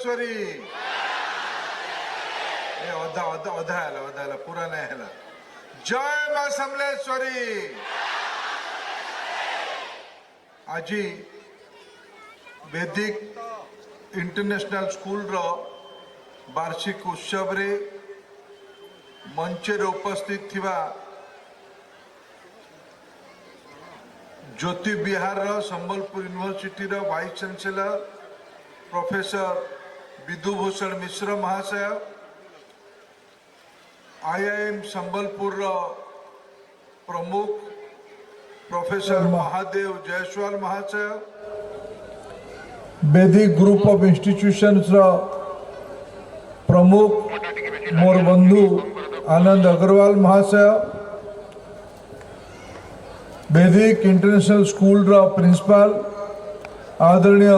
समलेश्वरी अधा पूरा नहीं है। जय मां समलेश्वरी। आज वैदिक इंटरनेशनल स्कूल रो वार्षिक उत्सव रे मंच रे उपस्थित थिबा ज्योति बिहार संबलपुर यूनिवर्सिटी रो वाइस चांसलर प्रोफेसर विधुभूषण मिश्र महाशय, IIM संबलपुर रो प्रमुख प्रोफेसर महादेव जयसवाल महाशय, वैदिक ग्रुप ऑफ इंस्टीट्यूशंस रो प्रमुख मोर बंधु आनंद अग्रवाल महाशय, वैदिक इंटरनेशनल स्कूल रो प्रिंसिपल आदरणीय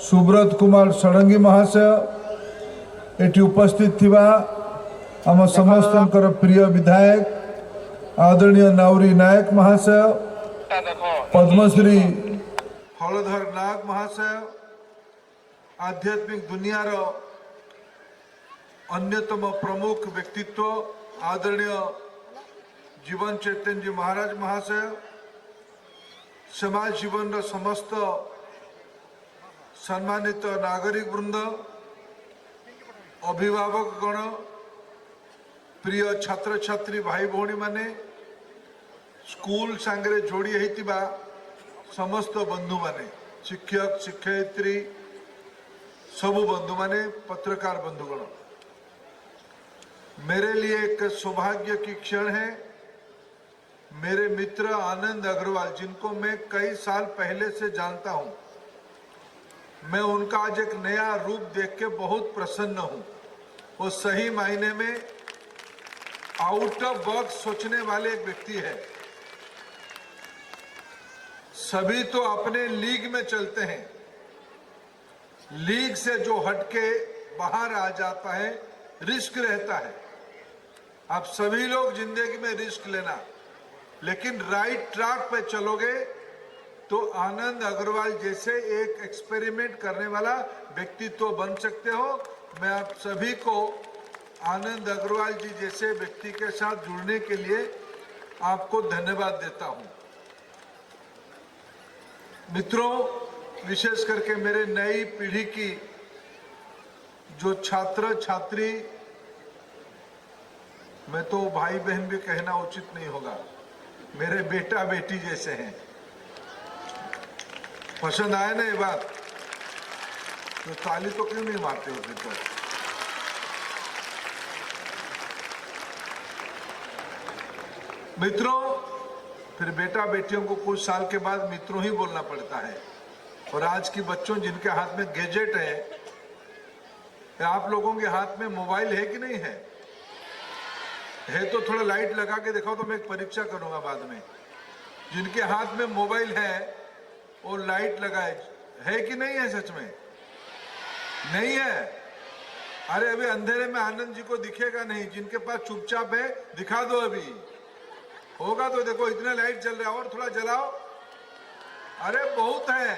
सुब्रत कुमार षडंगी महाशय, एटी उपस्थित थिबा आम समस्तंकर प्रिय विधायक आदरणीय नाउरी नायक महाशय, पद्मश्री हलधर नाग महाशय, आध्यात्मिक दुनिया रो अन्यतम प्रमुख व्यक्तित्व आदरणीय जीवन चैतन्य जी महाराज महाशय, समाज जीवन रो समस्त सम्मानित नागरिक वृंद, अभिभावक गण, प्रिय छात्र छात्री भाई भौणी माने, स्कूल सांगरे जोड़ी होइतिबा समस्त बंधु माने, शिक्षक शिक्षयित्री सबु बंधु माने, पत्रकार बंधुगण, मेरे लिए एक सौभाग्य की क्षण है। मेरे मित्र आनंद अग्रवाल, जिनको मैं कई साल पहले से जानता हूं, मैं उनका आज एक नया रूप देख के बहुत प्रसन्न हूं। वो सही मायने में आउट ऑफ बॉक्स सोचने वाले एक व्यक्ति है। सभी तो अपने लीग में चलते हैं, लीग से जो हटके बाहर आ जाता है रिस्क रहता है। आप सभी लोग जिंदगी में रिस्क लेना, लेकिन राइट ट्रैक पे चलोगे तो आनंद अग्रवाल जैसे एक एक्सपेरिमेंट करने वाला व्यक्तित्व बन सकते हो। मैं आप सभी को आनंद अग्रवाल जी जैसे व्यक्ति के साथ जुड़ने के लिए आपको धन्यवाद देता हूं। मित्रों, विशेष करके मेरे नई पीढ़ी की जो छात्र छात्री, मैं तो भाई बहन भी कहना उचित नहीं होगा, मेरे बेटा बेटी जैसे हैं। पसंद आए ना ये बात? तो ताली तो क्यों नहीं मारते हो फिर तो? मित्रों, फिर बेटा बेटियों को कुछ साल के बाद मित्रों ही बोलना पड़ता है। और आज की बच्चों जिनके हाथ में गैजेट है, आप लोगों के हाथ में मोबाइल है कि नहीं है? तो थोड़ा लाइट लगा के दिखाओ तो मैं एक परीक्षा करूंगा बाद में। जिनके हाथ में मोबाइल है और लाइट लगाए, है कि नहीं है? सच में नहीं है? अरे अभी अंधेरे में आनंद जी को दिखेगा नहीं। जिनके पास चुपचाप है दिखा दो, अभी होगा तो देखो। इतने लाइट जल रहा है, और थोड़ा जलाओ। अरे बहुत है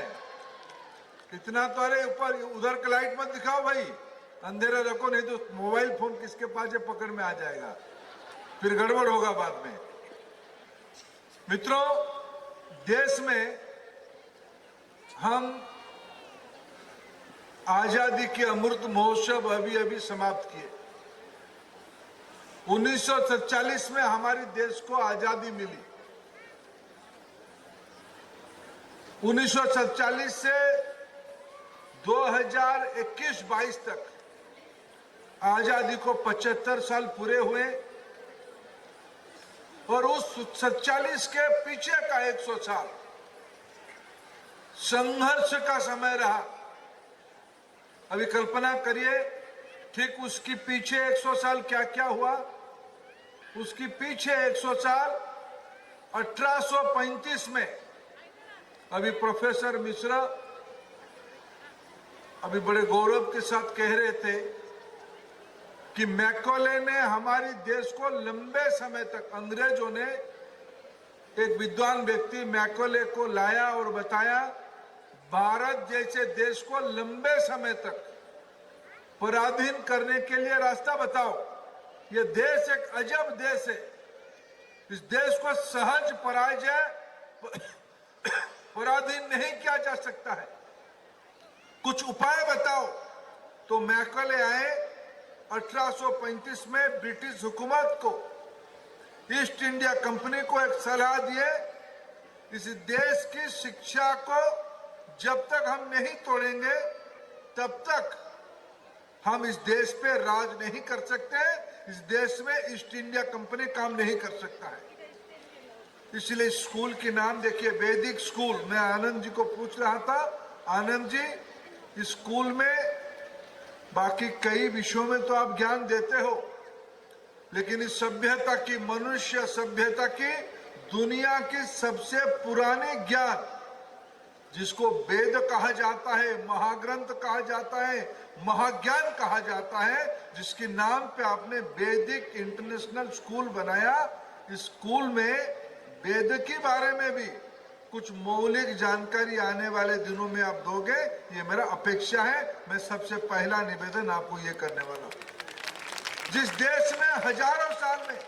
इतना तो। अरे ऊपर उधर का लाइट मत दिखाओ भाई, अंधेरा रखो, नहीं तो मोबाइल फोन किसके पास है पकड़ में आ जाएगा, फिर गड़बड़ होगा बाद में। मित्रों, देश में हम आजादी के अमृत महोत्सव अभी अभी समाप्त किए। 1947 में हमारे देश को आजादी मिली। 1947 से 2021-22 तक आजादी को 75 साल पूरे हुए। और उस 47 के पीछे का 100 साल संघर्ष का समय रहा। अभी कल्पना करिए, ठीक उसकी पीछे 100 साल क्या क्या हुआ। उसकी पीछे 100 साल 1835 में, अभी प्रोफेसर मिश्रा अभी बड़े गौरव के साथ कह रहे थे कि मैकॉले ने हमारी देश को लंबे समय तक, अंग्रेजों ने एक विद्वान व्यक्ति मैकॉले को लाया और बताया, भारत जैसे देश को लंबे समय तक पराधीन करने के लिए रास्ता बताओ। ये देश एक अजब देश है। इस देश को सहज पराजय पराधीन नहीं किया जा सकता है। कुछ उपाय बताओ। तो मैकॉले आए 1835 में ब्रिटिश हुकूमत को, ईस्ट इंडिया कंपनी को एक सलाह दिए, इस देश की शिक्षा को जब तक हम नहीं तोड़ेंगे तब तक हम इस देश पे राज नहीं कर सकते। इस देश में ईस्ट इंडिया कंपनी काम नहीं कर सकता है। इसलिए स्कूल के नाम देखिए, वैदिक स्कूल। मैं आनंद जी को पूछ रहा था, आनंद जी इस स्कूल में बाकी कई विषयों में तो आप ज्ञान देते हो, लेकिन इस सभ्यता की, मनुष्य सभ्यता की, दुनिया की सबसे पुराने ज्ञान, जिसको वेद कहा जाता है, महाग्रंथ कहा जाता है, महाज्ञान कहा जाता है, जिसके नाम पे आपने वैदिक इंटरनेशनल स्कूल बनाया, इस स्कूल में वेद के बारे में भी कुछ मौलिक जानकारी आने वाले दिनों में आप दोगे, ये मेरा अपेक्षा है। मैं सबसे पहला निवेदन आपको ये करने वाला हूं। जिस देश में हजारों साल में,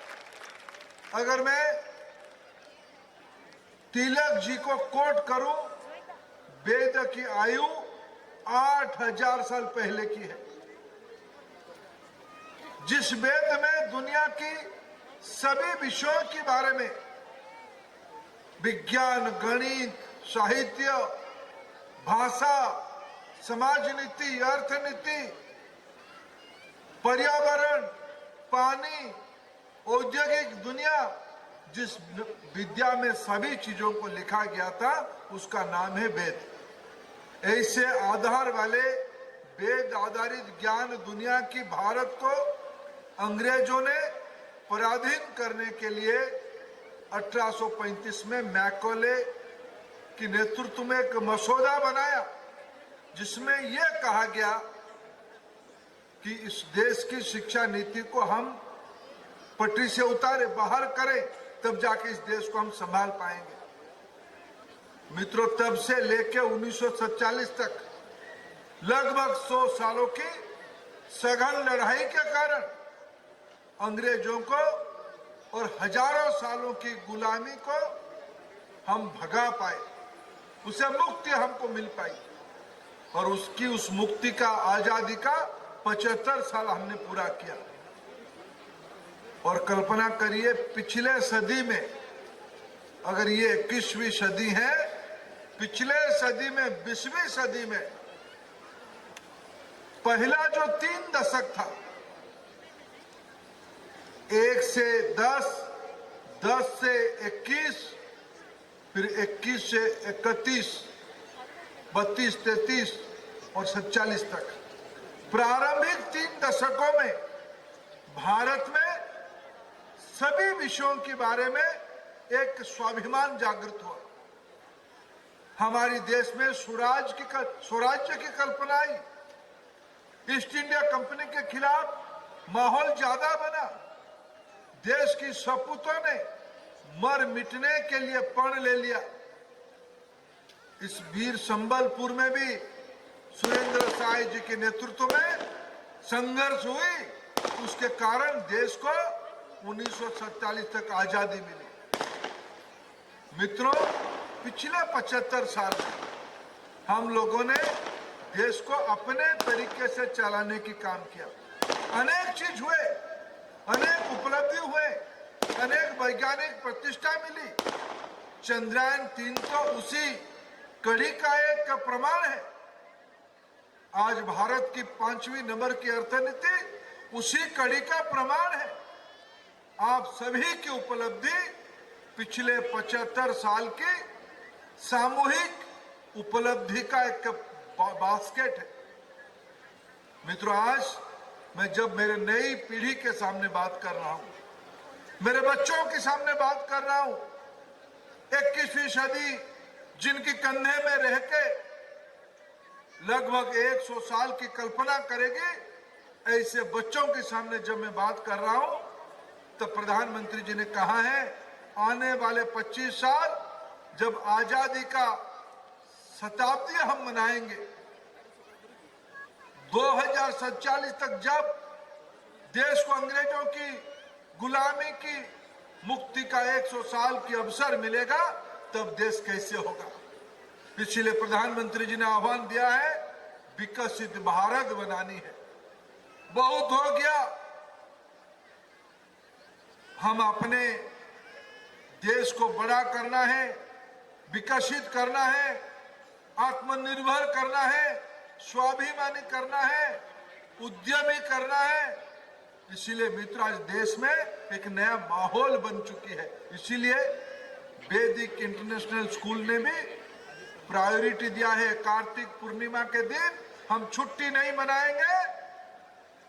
अगर मैं तिलक जी को कोट करूं, वेद की आयु 8000 साल पहले की है। जिस वेद में दुनिया की सभी विषयों के बारे में, विज्ञान, गणित, साहित्य, भाषा, समाज नीति, अर्थनीति, पर्यावरण, पानी, औद्योगिक दुनिया, जिस विद्या में सभी चीजों को लिखा गया था, उसका नाम है वेद। ऐसे आधार वाले वेद आधारित ज्ञान दुनिया की भारत को अंग्रेजों ने पराधीन करने के लिए 1835 में मैकॉले के नेतृत्व में एक मसौदा बनाया, जिसमें यह कहा गया कि इस देश की शिक्षा नीति को हम पटरी से उतारे, बाहर करें, तब जाके इस देश को हम संभाल पाएंगे। मित्रों, तब से लेकर 1947 तक लगभग 100 सालों की सघन लड़ाई के कारण अंग्रेजों को और हजारों सालों की गुलामी को हम भगा पाए, उसे मुक्ति हमको मिल पाई, और उस मुक्ति का, आजादी का 75 साल हमने पूरा किया। और कल्पना करिए, पिछले सदी में, अगर ये 21वीं सदी है, पिछले सदी में, 20वीं सदी में पहला जो 3 दशक था, 1 से 10, 10 से 21, फिर 21 से 31, 32, 33 और 47 तक, प्रारंभिक 3 दशकों में भारत में सभी विषयों के बारे में एक स्वाभिमान जागृत हुआ। हमारे देश में स्वराज्य की कल्पना आई। ईस्ट इंडिया कंपनी के खिलाफ माहौल ज्यादा बना। देश की सपूतों ने मर मिटने के लिए प्रण ले लिया। इस वीर संबलपुर में भी सुरेंद्र साय जी के नेतृत्व में संघर्ष हुई, उसके कारण देश को 1947 तक आजादी मिली। मित्रों, पिछले 75 साल हम लोगों ने देश को अपने तरीके से चलाने की काम किया। अनेक चीज हुए, अनेक उपलब्धि हुए, अनेक वैज्ञानिक प्रतिष्ठा मिली। चंद्रयान 3 तो उसी कड़ी का एक प्रमाण है। आज भारत की 5वीं नंबर की अर्थनीति उसी कड़ी का प्रमाण है। आप सभी की उपलब्धि पिछले 75 साल की सामूहिक उपलब्धि का एक बास्केट है। मित्रों, आज मैं जब मेरे नई पीढ़ी के सामने बात कर रहा हूं, मेरे बच्चों के सामने बात कर रहा हूं, 21वीं सदी जिनकी कंधे में रह के लगभग 100 साल की कल्पना करेगी, ऐसे बच्चों के सामने जब मैं बात कर रहा हूं, तो प्रधानमंत्री जी ने कहा है, आने वाले 25 साल जब आजादी का शताब्दी हम मनाएंगे, 2047 तक जब देश को अंग्रेजों की गुलामी की मुक्ति का 100 साल की अवसर मिलेगा, तब देश कैसे होगा। इसलिए प्रधानमंत्री जी ने आह्वान दिया है, विकसित भारत बनानी है। बहुत हो गया, हम अपने देश को बड़ा करना है, विकसित करना है, आत्मनिर्भर करना है, स्वाभिमानी करना है, उद्यमी करना है। इसीलिए मित्र, आज देश में एक नया माहौल बन चुकी है। इसीलिए वैदिक इंटरनेशनल स्कूल ने भी प्रायोरिटी दिया है। कार्तिक पूर्णिमा के दिन हम छुट्टी नहीं मनाएंगे,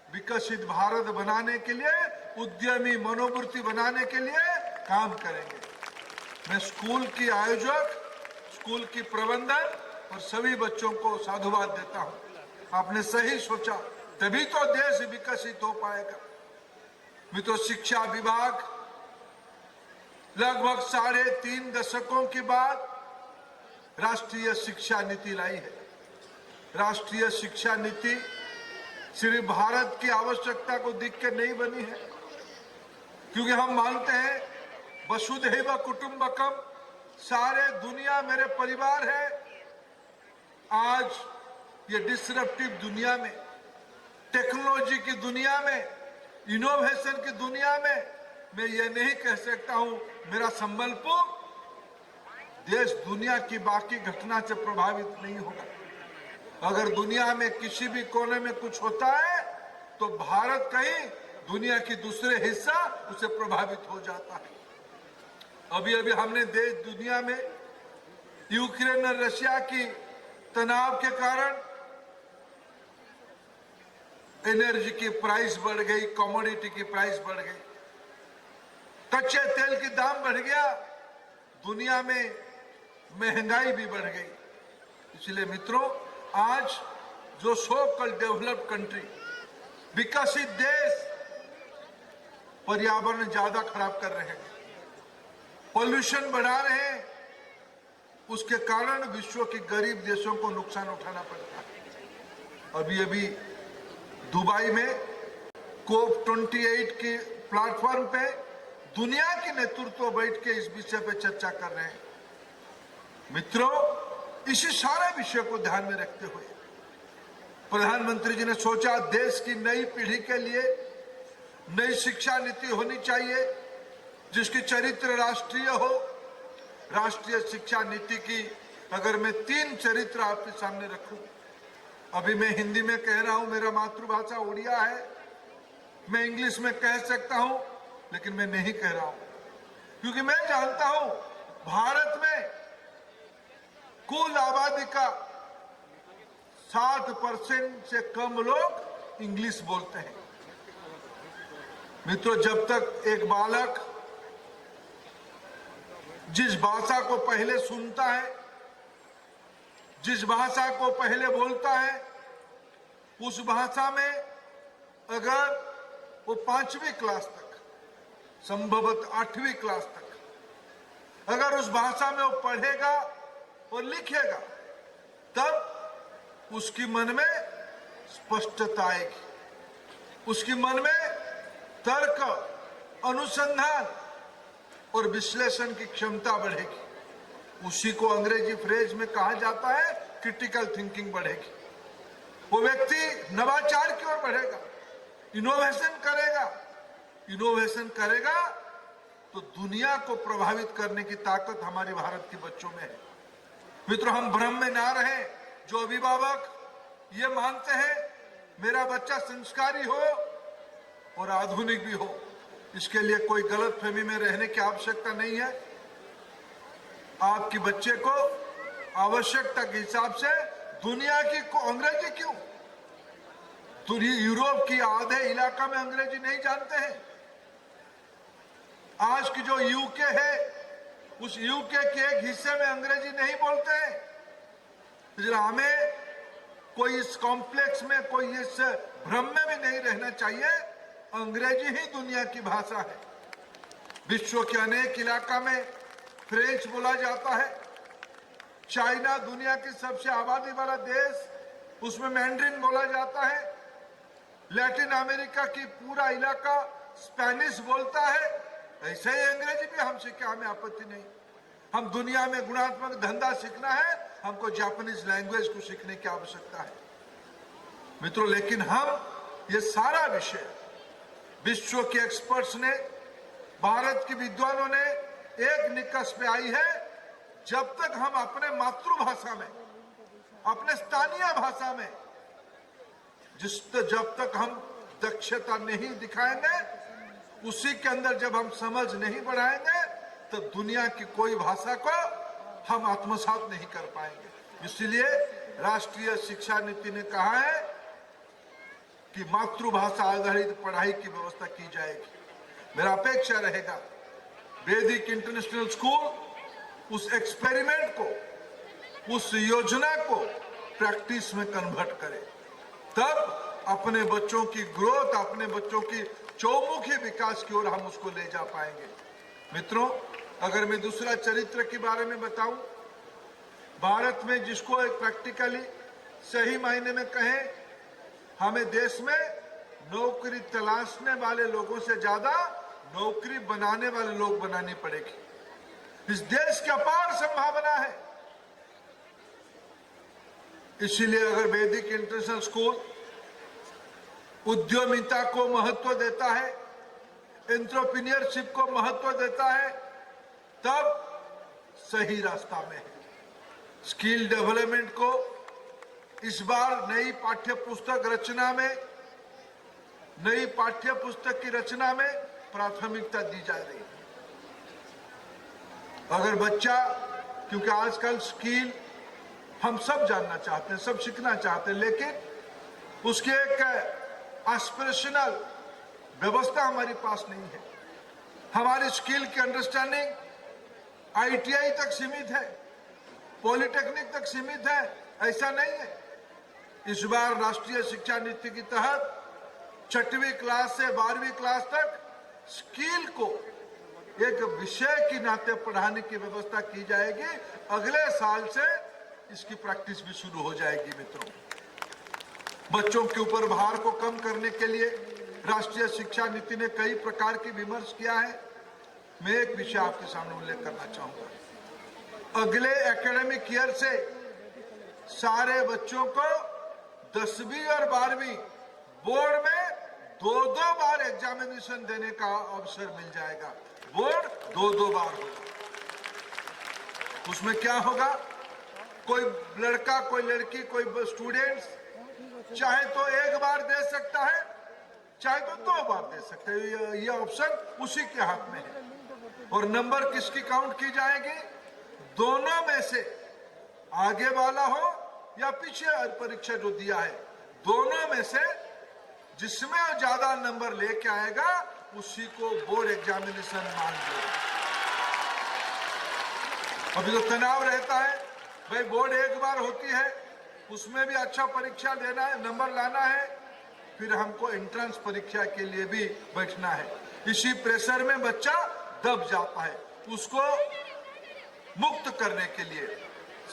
विकसित भारत बनाने के लिए, उद्यमी मनोवृत्ति बनाने के लिए काम करेंगे। मैं स्कूल की आयोजक, स्कूल की प्रबंधन और सभी बच्चों को साधुवाद देता हूं। आपने सही सोचा, तभी तो देश विकसित हो पाएगा। मित्रों, शिक्षा विभाग लगभग 3.5 दशकों के बाद राष्ट्रीय शिक्षा नीति लाई है। राष्ट्रीय शिक्षा नीति सिर्फ भारत की आवश्यकता को देख के नहीं बनी है, क्योंकि हम मानते हैं वसुधैव कुटुंबकम, सारे दुनिया मेरे परिवार है। आज ये डिसरप्टिव दुनिया में, टेक्नोलॉजी की दुनिया में, इनोवेशन की दुनिया में मैं ये नहीं कह सकता हूं मेरा संबलपुर देश दुनिया की बाकी घटना से प्रभावित नहीं होगा। अगर दुनिया में किसी भी कोने में कुछ होता है तो भारत कहीं दुनिया की दूसरे हिस्सा उसे प्रभावित हो जाता है। अभी अभी हमने देश दुनिया में यूक्रेन और रशिया की तनाव के कारण एनर्जी की प्राइस बढ़ गई, कमोडिटी की प्राइस बढ़ गई, कच्चे तेल की दाम बढ़ गया, दुनिया में महंगाई भी बढ़ गई। इसलिए मित्रों, आज जो सो कॉल्ड डेवलप्ड कंट्री, विकसित देश, पर्यावरण ज्यादा खराब कर रहे हैं, पॉल्यूशन बढ़ा रहे हैं, उसके कारण विश्व के गरीब देशों को नुकसान उठाना पड़ता है। अभी अभी दुबई में COP28 के प्लेटफॉर्म पे दुनिया के नेतृत्व बैठ के इस विषय पे चर्चा कर रहे हैं। मित्रों, इसी सारे विषय को ध्यान में रखते हुए प्रधानमंत्री जी ने सोचा, देश की नई पीढ़ी के लिए नई शिक्षा नीति होनी चाहिए जिसकी चरित्र राष्ट्रीय हो। राष्ट्रीय शिक्षा नीति की अगर मैं 3 चरित्र आपके सामने रखूं, अभी मैं हिंदी में कह रहा हूं, मेरा मातृभाषा उड़िया है, मैं इंग्लिश में कह सकता हूं, लेकिन मैं नहीं कह रहा हूं, क्योंकि मैं जानता हूं भारत में कुल आबादी का 60% से कम लोग इंग्लिश बोलते हैं। मित्रों, जब तक एक बालक जिस भाषा को पहले सुनता है, जिस भाषा को पहले बोलता है, उस भाषा में अगर वो 5वीं क्लास तक, संभवतः 8वीं क्लास तक अगर उस भाषा में वो पढ़ेगा और लिखेगा, तब उसकी मन में स्पष्टता आएगी, उसकी मन में तर्क, अनुसंधान और विश्लेषण की क्षमता बढ़ेगी। उसी को अंग्रेजी फ्रेज में कहा जाता है क्रिटिकल थिंकिंग बढ़ेगी। वो व्यक्ति नवाचार की ओर बढ़ेगा, इनोवेशन करेगा। इनोवेशन करेगा तो दुनिया को प्रभावित करने की ताकत हमारे भारत के बच्चों में है। मित्रों, हम भ्रम में ना रहे। जो अभिभावक ये मानते हैं मेरा बच्चा संस्कारी हो और आधुनिक भी हो, इसके लिए कोई गलतफहमी में रहने की आवश्यकता नहीं है। आपके बच्चे को आवश्यकता के हिसाब से दुनिया की अंग्रेजी क्यों, यूरोप की आधे इलाका में अंग्रेजी नहीं जानते हैं। आज की जो यूके है, उस यूके के एक हिस्से में अंग्रेजी नहीं बोलते हैं। इसलिए हमें कोई इस कॉम्प्लेक्स में, कोई इस भ्रम में भी नहीं रहना चाहिए। अंग्रेजी ही दुनिया की भाषा है। विश्व के अनेक इलाका में फ्रेंच बोला जाता है। चाइना दुनिया की सबसे आबादी वाला देश, उसमें मैंड्रिन बोला जाता है। लैटिन अमेरिका की पूरा इलाका स्पेनिश बोलता है। ऐसे ही अंग्रेजी भी हम सीखे, हमें आपत्ति नहीं। हम दुनिया में गुणात्मक धंधा सीखना है, हमको जापानीज लैंग्वेज को सीखने की आवश्यकता है मित्रों। लेकिन हम ये सारा विषय विश्व के एक्सपर्ट्स ने, भारत के विद्वानों ने एक निष्कर्ष पे आई है, जब तक हम अपने मातृभाषा में, अपने स्थानीय भाषा में जब तक हम दक्षता नहीं दिखाएंगे, उसी के अंदर जब हम समझ नहीं बढ़ाएंगे, तब दुनिया की कोई भाषा को हम आत्मसात नहीं कर पाएंगे। इसलिए राष्ट्रीय शिक्षा नीति ने कहा है कि मातृभाषा आधारित पढ़ाई की व्यवस्था की जाएगी। मेरा अपेक्षा रहेगा वैदिक इंटरनेशनल स्कूल उस एक्सपेरिमेंट को, उस योजना को प्रैक्टिस में कन्वर्ट करे, तब अपने बच्चों की ग्रोथ, अपने बच्चों की चौमुखी विकास की ओर हम उसको ले जा पाएंगे। मित्रों, अगर मैं दूसरा चरित्र के बारे में बताऊं, भारत में जिसको एक प्रैक्टिकली सही मायने में कहें, हमें देश में नौकरी तलाशने वाले लोगों से ज्यादा नौकरी बनाने वाले लोग बनानी पड़ेगी। इस देश की अपार संभावना है। इसीलिए अगर वैदिक इंटरनेशनल स्कूल उद्यमिता को महत्व देता है, एंटरप्रेन्योरशिप को महत्व देता है, तब सही रास्ता में है। स्किल डेवलपमेंट को इस बार नई पाठ्य पुस्तक रचना में, नई पाठ्य पुस्तक की रचना में प्राथमिकता दी जा रही है। अगर बच्चा, क्योंकि आजकल स्किल हम सब जानना चाहते हैं, सब सीखना चाहते हैं, लेकिन उसकी एक एस्पिरेशनल व्यवस्था हमारे पास नहीं है। हमारी स्किल की अंडरस्टैंडिंग आईटीआई तक सीमित है, पॉलिटेक्निक तक सीमित है, ऐसा नहीं है। इस बार राष्ट्रीय शिक्षा नीति के तहत 6वीं क्लास से 12वीं क्लास तक स्किल को एक विषय के नाते पढ़ाने की व्यवस्था की जाएगी। अगले साल से इसकी प्रैक्टिस भी शुरू हो जाएगी। मित्रों, बच्चों के ऊपर भार को कम करने के लिए राष्ट्रीय शिक्षा नीति ने कई प्रकार की विमर्श किया है। मैं एक विषय आपके सामने उल्लेख करना चाहूंगा। अगले एकेडमिक ईयर से सारे बच्चों को 10वीं और 12वीं बोर्ड में 2-2 बार एग्जामिनेशन देने का अवसर मिल जाएगा। बोर्ड 2-2 बार होगा। उसमें क्या होगा, कोई लड़का, कोई लड़की, कोई स्टूडेंट्स चाहे तो 1 बार दे सकता है, चाहे तो 2 बार दे सकते हैं। ये ऑप्शन उसी के हाथ में है। और नंबर किसकी काउंट की जाएगी? दोनों में से आगे वाला हो या पीछे परीक्षा जो दिया है, दोनों में से जिसमें ज्यादा नंबर लेके आएगा उसी को बोर्ड एग्जामिनेशन मान लो। अभी तो तनाव रहता है, भाई बोर्ड 1 बार होती है, उसमें भी अच्छा परीक्षा देना है, नंबर लाना है, फिर हमको एंट्रेंस परीक्षा के लिए भी बैठना है। इसी प्रेशर में बच्चा दब जाता है। उसको मुक्त करने के लिए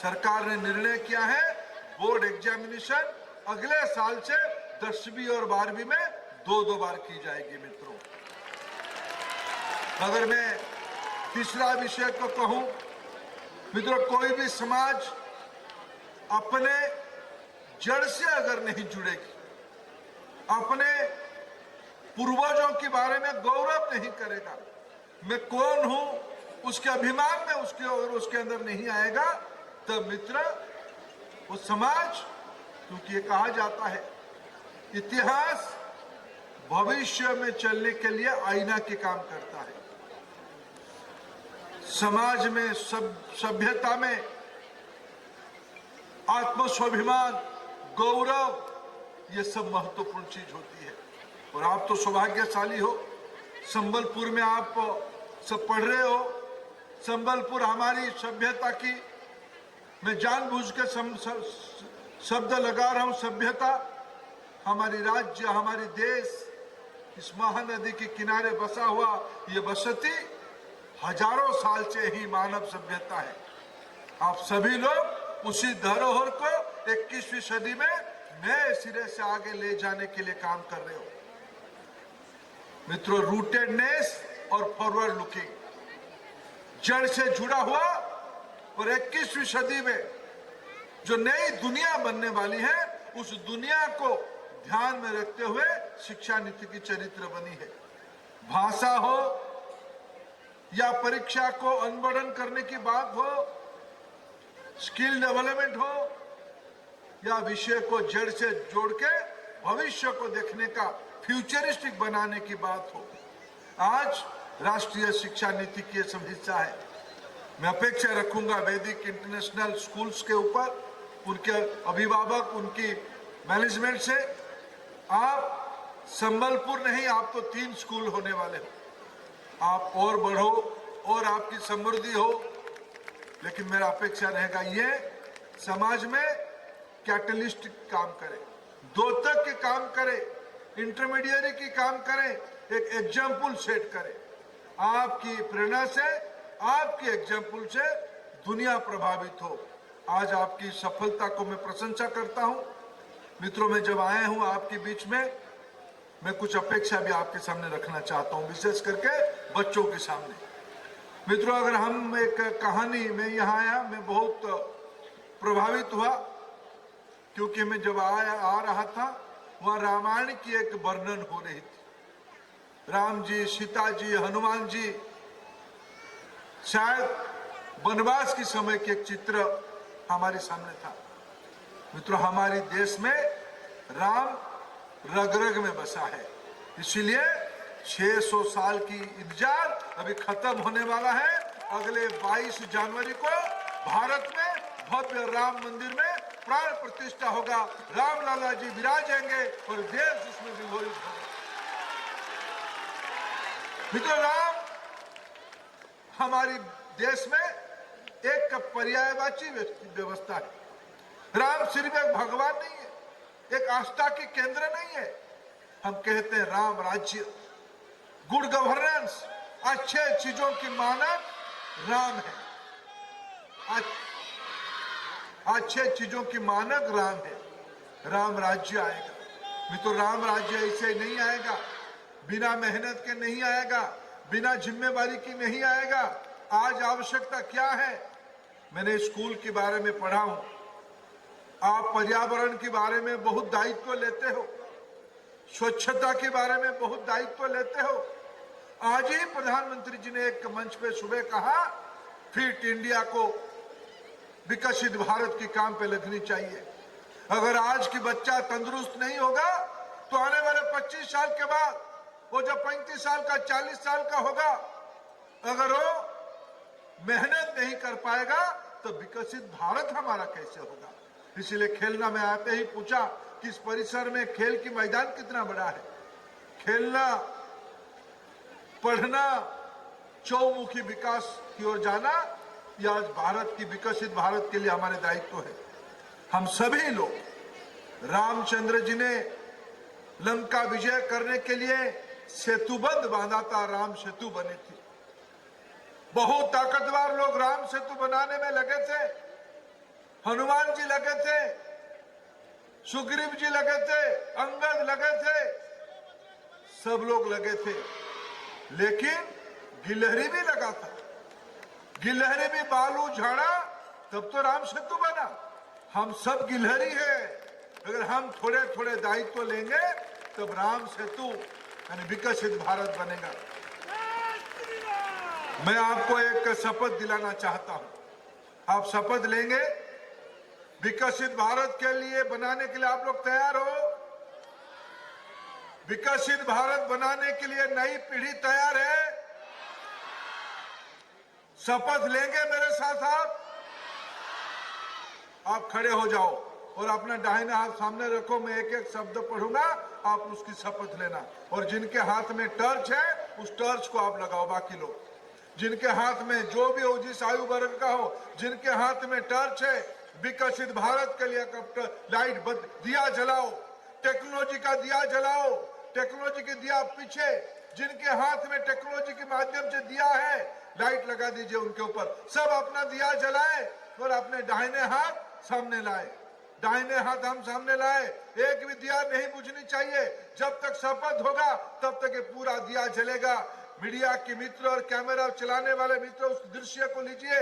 सरकार ने निर्णय किया है, बोर्ड एग्जामिनेशन अगले साल से 10वीं और 12वीं में 2-2 बार की जाएगी। मित्रों, अगर मैं तीसरा विषय को कहूं, मित्रों, कोई भी समाज अपने जड़ से अगर नहीं जुड़ेगी, अपने पूर्वजों के बारे में गौरव नहीं करेगा, मैं कौन हूं उसके अभिमान में उसके अंदर नहीं आएगा, तब मित्र वो समाज, क्योंकि ये कहा जाता है इतिहास भविष्य में चलने के लिए आईना के काम करता है। समाज में, सभ्यता में आत्मस्वाभिमान, गौरव, ये सब महत्वपूर्ण चीज होती है। और आप तो सौभाग्यशाली हो, संबलपुर में आप सब पढ़ रहे हो। संबलपुर हमारी सभ्यता की, मैं जानबूझ के शब्द लगा रहा हूं, सभ्यता, हमारी राज्य, हमारी देश, इस महानदी के किनारे बसा हुआ ये बसती हजारों साल से ही मानव सभ्यता है। आप सभी लोग उसी धरोहर को 21वीं सदी में नए सिरे से आगे ले जाने के लिए काम कर रहे हो। मित्रों, रूटेडनेस और फॉरवर्ड लुकिंग, जड़ से जुड़ा हुआ, और 21वीं सदी में जो नई दुनिया बनने वाली है उस दुनिया को ध्यान में रखते हुए शिक्षा नीति की चरित्र बनी है। भाषा हो या परीक्षा को अनबर्डन करने की बात हो, स्किल डेवलपमेंट हो या विषय को जड़ से जोड़ के भविष्य को देखने का फ्यूचरिस्टिक बनाने की बात हो, आज राष्ट्रीय शिक्षा नीति की सब हिस्सा है। मैं अपेक्षा रखूंगा वैदिक इंटरनेशनल स्कूल्स के ऊपर, उनके अभिभावक, उनकी मैनेजमेंट से। आप संबलपुर नहीं, आप तो 3 स्कूल होने वाले हो, आप और बढ़ो और आपकी समृद्धि हो। लेकिन मेरा अपेक्षा रहेगा ये समाज में कैटलिस्ट काम करे, द्योतक के काम करे, इंटरमीडिएरी की काम करे, एक एग्जाम्पल सेट करे। आपकी प्रेरणा से, आपकी एग्जाम्पल से दुनिया प्रभावित हो। आज आपकी सफलता को मैं प्रशंसा करता हूं। मित्रों, मैं जब आया हूं आपके बीच में, मैं कुछ अपेक्षा भी आपके सामने रखना चाहता हूं, विशेष करके बच्चों के सामने। मित्रों, अगर हम एक कहानी में यहाँ आया, मैं बहुत प्रभावित हुआ, क्योंकि मैं जब आ रहा था वहां रामायण की एक वर्णन हो रही थी। राम जी, सीता जी, हनुमान जी, शायद वनवास के समय के एक चित्र हमारे सामने था। मित्रों, हमारे देश में राम रग रग में बसा है, इसीलिए 600 साल की इंतजार अभी खत्म होने वाला है। अगले 22 जनवरी को भारत में भव्य राम मंदिर में प्राण प्रतिष्ठा होगा, राम लाला जी विराजेंगे और देश उसमें विभोरित होगा। मित्रों, राम हमारी देश में एक पर्यायवाची व्यवस्था है। राम सिर्फ एक भगवान नहीं है, एक आस्था के केंद्र नहीं है। हम कहते हैं राम राज्य, गुड गवर्नेंस, अच्छे चीजों की मानक राम है। अच्छे चीजों की मानक राम है। राम राज्य आएगा। मित्रों, राम राज्य ऐसे नहीं आएगा, बिना मेहनत के नहीं आएगा, बिना जिम्मेवारी की नहीं आएगा। आज आवश्यकता क्या है? मैंने स्कूल के बारे में पढ़ा हूं, आप पर्यावरण के बारे में बहुत दायित्व लेते हो, स्वच्छता के बारे में बहुत दायित्व लेते हो। आज ही प्रधानमंत्री जी ने एक मंच पे सुबह कहा, फिट इंडिया को, विकसित भारत के काम पे लगनी चाहिए। अगर आज की बच्चा तंदुरुस्त नहीं होगा तो आने वाले 25 साल के बाद वो जब 35 साल का, 40 साल का होगा, अगर वो मेहनत नहीं कर पाएगा तो विकसित भारत हमारा कैसे होगा? इसीलिए खेलना, मैं आते ही पूछा कि इस परिसर में खेल की मैदान कितना बड़ा है। खेलना, पढ़ना, चौमुखी विकास की ओर जाना, यह आज भारत की, विकसित भारत के लिए हमारे दायित्व है। हम सभी लोग, रामचंद्र जी ने लंका विजय करने के लिए सेतुबंध बांधा था, राम सेतु बनी थी। बहुत ताकतवर लोग राम सेतु बनाने में लगे थे। हनुमान जी लगे थे, सुग्रीव जी लगे थे, अंगद लगे थे, सब लोग लगे थे। लेकिन गिलहरी भी लगा था, गिलहरी भी बालू झाड़ा, तब तो राम सेतु बना। हम सब गिलहरी है, अगर हम थोड़े थोड़े दायित्व लेंगे तब राम सेतु यानी विकसित भारत बनेगा। मैं आपको एक शपथ दिलाना चाहता हूं। आप शपथ लेंगे, विकसित भारत के लिए, बनाने के लिए आप लोग तैयार हो? विकसित भारत बनाने के लिए नई पीढ़ी तैयार है? शपथ लेंगे मेरे साथ आप खड़े हो जाओ और अपना दाहिना हाथ सामने रखो। मैं एक एक शब्द पढ़ूंगा, आप उसकी शपथ लेना। और जिनके हाथ में टॉर्च है उस टॉर्च को आप लगाओ। बाकी लोग जिनके हाथ में, जो भी हो, जिस आयु वर्ग का हो, जिनके हाथ में टॉर्च है, विकसित भारत के लिए लाइट दिया जलाओ, टेक्नोलॉजी का दिया जलाओ, टेक्नोलॉजी के दिया पीछे। जिनके हाथ में टेक्नोलॉजी के माध्यम से दिया है, लाइट लगा दीजिए उनके ऊपर। सब अपना दिया जलाए और अपने दाहिने हाथ सामने लाए। दाहिने हाथ हम सामने लाए, एक भी दिया नहीं बुझनी चाहिए। जब तक शपथ होगा तब तक ये पूरा दिया जलेगा। मीडिया के मित्र और कैमरा चलाने वाले मित्र उस दृश्य को लीजिए।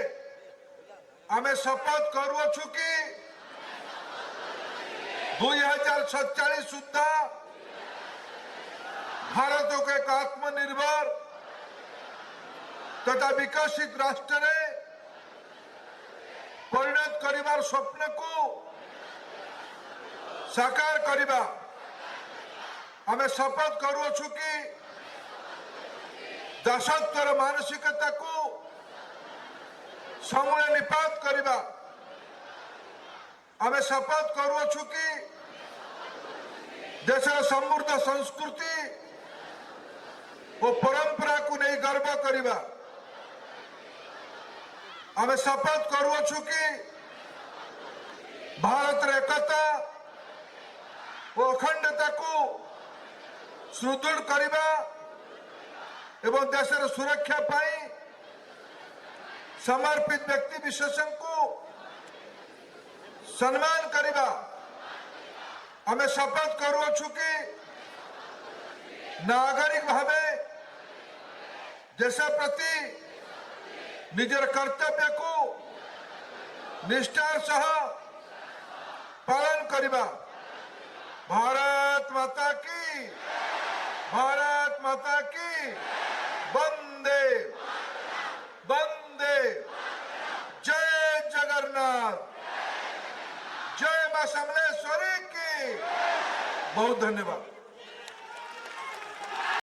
हमें शपथ करू कि 2047 सुधा भारत को एक आत्मनिर्भर तथा विकसित राष्ट्र ने परिणत करिवार स्वप्न को साकार करिबा। हमें शपथ करू कि दासत्वर मानसिकता को समूले निपात करिबा। हमें शपथ करू कि देशर समृद्ध संस्कृति और परंपरा को नहीं गर्व करिबा। हमें शपथ करू कि भारत एकता और अखंडता को सुदृढ़ करिबा एवं देशर सुरक्षा पाई समर्पित व्यक्ति विशेषण को सम्मान करिबा। हमें शपथ करू कि नागरिक भावे देश प्रति निजर कर्तव्य को निष्ठार सह पालन करिबा। भारत माता की, भारत माता की, वंदे वंदे, जय जगन्नाथ, जय मां समलेश्वरी की। बहुत धन्यवाद।